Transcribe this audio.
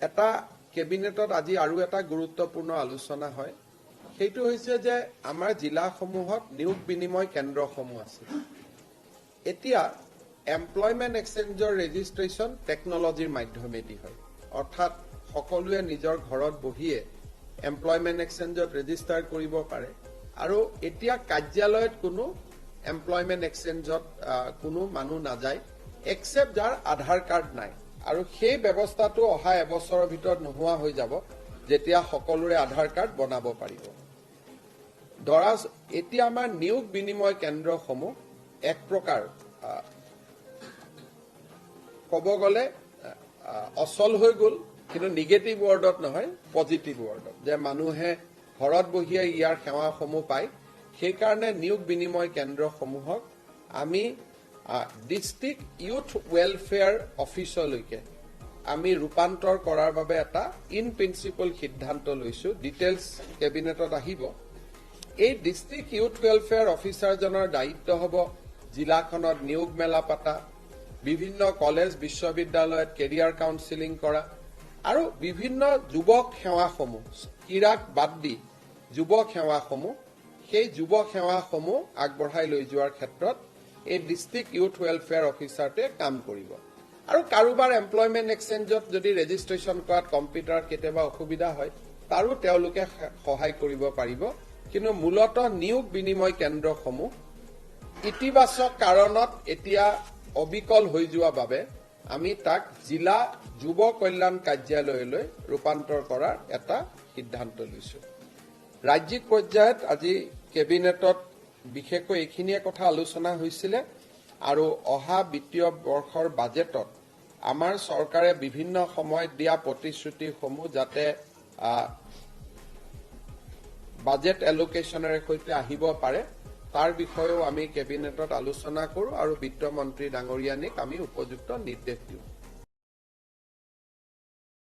এটা কেবিনেটত আজি আৰু এটা গুৰুত্বপূৰ্ণ আলোচনা হয় সেইটো হৈছে যে আমাৰ জিলাসমূহত নিয়োগ বিনিময় কেন্দ্ৰসমূহ আছে এতিয়া এমপ্লয়মেন্ট এক্সচেঞ্জৰ ৰেজিষ্ট্ৰেচন টেকনলজিৰ মাধ্যমেদি হয় অৰ্থাৎ সকলোৱে নিজৰ ঘৰত বহিয়ে এমপ্লয়মেন্ট এক্সচেঞ্জত ৰেজিষ্টাৰ কৰিব পাৰে আৰু এতিয়া কাৰ্যালয়ত কোনো এমপ্লয়মেন্ট এক্সচেঞ্জত কোনো মানুহ নাযায় এক্সেপ্ট যাৰ আধাৰ কাৰ্ড নাই আৰু সেই ব্যৱস্থাটো অহা এবছৰৰ ভিতৰত নোহোৱা হৈ যাব যেতিয়া সকলোৰে আধাৰ কাৰ্ড বনাব পাৰিব ধৰা এতিয়া আমাৰ নিয়োগ বিনিময় কেন্দ্ৰসমূহ এক প্ৰকাৰ ক'ব গ'লে অচল হৈ গ'ল কিন্তু নিগেটিভ ৱৰ্ডত নহয় পজিটিভ ৱৰ্ডত যে মানুহে ঘৰত বহিয়ে ইয়াৰ সেৱাসমূহ পায় সেইকাৰণে নিয়োগ বিনিময় কেন্দ্ৰসমূহক আমি ডিষ্ট্ৰিক্ট ইউথ ৱেলফেয়াৰ অফিচলৈকে আমি ৰূপান্তৰ কৰাৰ বাবে এটা ইন প্ৰিন্সিপল সিদ্ধান্ত লৈছো ডিটেইলছ কেবিনেটত আহিব এই ডিষ্ট্ৰিক্ট ইউথ ৱেলফেয়াৰ অফিচাৰজনৰ দায়িত্ব হ'ব জিলাখনত নিয়োগ মেলা পাতা বিভিন্ন কলেজ বিশ্ববিদ্যালয়ত কেৰিয়াৰ কাউন্সেলিং কৰা আৰু বিভিন্ন যুৱক সেৱাসমূহ ক্ৰীড়াক বাদ দি যুৱক সেৱাসমূহ সেই যুৱক সেৱাসমূহ আগবঢ়াই লৈ যোৱাৰ ক্ষেত্ৰত এই ডিষ্ট্ৰিক্ট ইউথ ৱেলফেয়াৰ অফিচাৰটোৱে কাম কৰিব আৰু কাৰোবাৰ এমপ্লয়মেন্ট এক্সচেঞ্জত যদি ৰেজিষ্ট্ৰেচন কৰাত কম্পিউটাৰত কেতিয়াবা অসুবিধা হয় তাৰো তেওঁলোকে সহায় কৰিব পাৰিব কিন্তু মূলত নিয়োগ বিনিময় কেন্দ্ৰসমূহ ইতিবাচক কাৰণত এতিয়া অবিকল হৈ যোৱা বাবে আমি তাক জিলা যুৱ কল্যাণ কাৰ্যালয়লৈ ৰূপান্তৰ কৰাৰ এটা সিদ্ধান্ত লৈছো ৰাজ্যিক পৰ্যায়ত আজি কেবিনেটত বিশেষকৈ এইখিনিয়ে কথা আলোচনা হৈছিলে আৰু অহা বিত্তীয় বৰ্ষৰ বাজেটত আমাৰ চৰকাৰে বিভিন্ন সময়ত দিয়া প্ৰতিশ্ৰুতিসমূহ যাতে বাজেট এলোকেশনেৰে সৈতে আহিব পাৰে তাৰ বিষয়েও আমি কেবিনেটত আলোচনা কৰো আৰু বিত্ত মন্ত্ৰী ডাঙৰীয়ানীক আমি উপযুক্ত নিৰ্দেশ দিওঁ